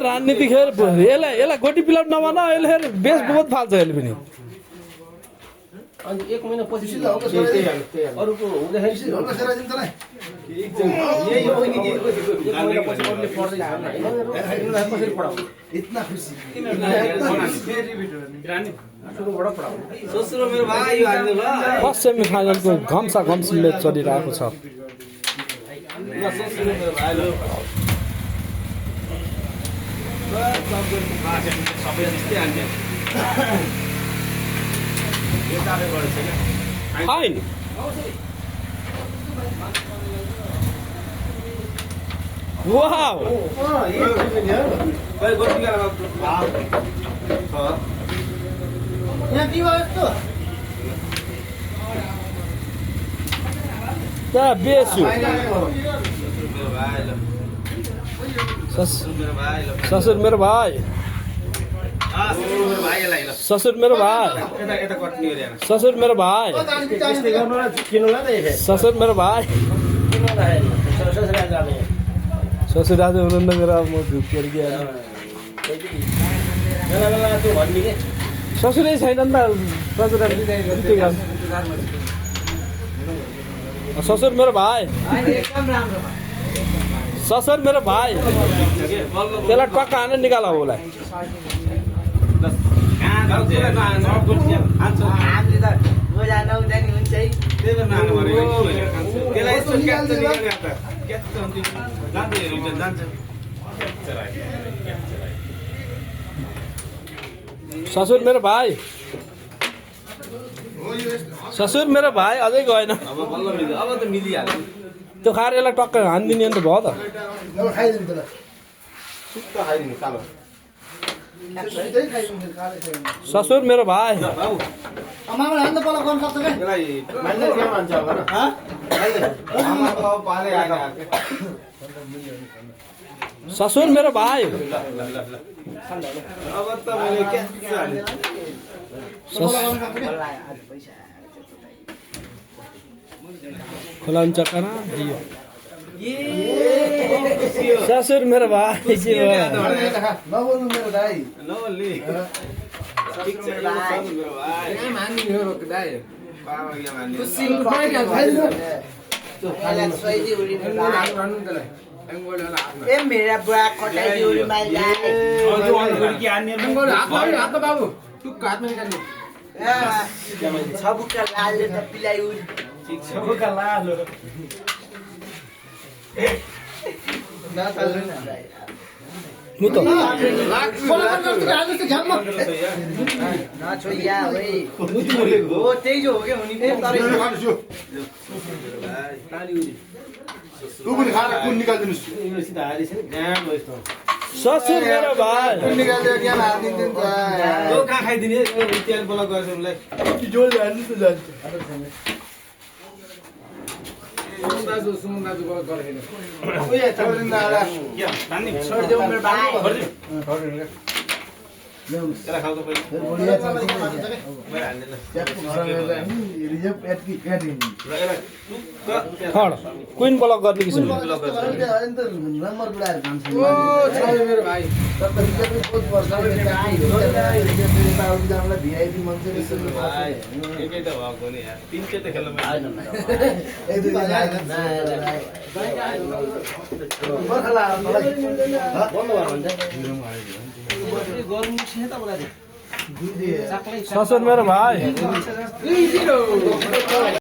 राजनीति खेल गोटी पिलाउट नभन यसले बेस बहुत फाल्छ यसले पनि अनि 1 महिना पछि अरूको हुँदाखेरि यही हो नि कसरी पढाउ इतना खुसी ससुरो मेरो भाइ यो हाल्नु ल फर्स्ट सेमी फाइनलको घम्सा घम्सी म्याच चलिरहेको छ ससुरो मेरो भाइ ल सबै त्यस्तै हाल्छ Fine. Wow. Tá, beijo. ससुर मेरो भाइ ससुर मेरो भाइ ससुर मेरो भाइ ससुर मेरो भाइ ससुर आज हुनुहुन्न मेरो म झुकेर गएँ ससुरै छैन नि त ससुर मेरो भाइ ससुर मेरो भाइ त्यसलाई टक्का हानेर निकाल उसलाई ससुर मेरो भाइ ससुर मेरो भाइ अझै गएन अब त मिलिहाल्यो त्यो खाएर यसलाई टक्क हानिदिने अन्त भयो त ससुर मेरो भाइ ससुर मेरो भाइ खोलान चक्करा ससुर मेरो भाइ नबोल्नु मेरो दाइ नबोल्ने ठीक छ मेरो भाइ के मान्नु मेरो दाइ बाबा के मान्ने खुसी खाइदिनु तो खाना सोइदी उडी में भन्नु त्यसलाई ए मेरा बुवा कटाई उडी में जाए अझ अन की हान्ने हात बाबु टुक्क हातमा निकाल्नु सबुका लाले त पिलाई उडी ठीक छ सबका लालो मु त ना छोया भाई वो तेज हो गए हुनी तर तू पनि खाना कुन निकाल्दिनुस् सिधा हारी छ ज्ञान भयो यस्तो ससुर मेरो भाइ कुन निकाल्दियो ज्ञान हाल्दिनु त यो कहाँ खाइदिने तेल ब्लक गर्छ उनलाई जोल हाल्नु त जान्छ सुमन दाजु गएर गरेन ओए छोडिदिनु आला के तान्ने छोड देऊ मेरो भाइ त्यसलाई खाऊ त पहिले बढिया छ मैले हाल्ने ल रिजर्भ एटकी क्याटिङ थर्ड क्वीन ब्लक गर्ने किसिम नम्बर बुढाएर खान्छ ओ छोड मेरो भाइ तर रिजर्भ बहुत वर्ष भिआइपी मान्छेले भाइ एकै त भएको नि यार तीनचै त खेल्न ससुर मेरो भाइ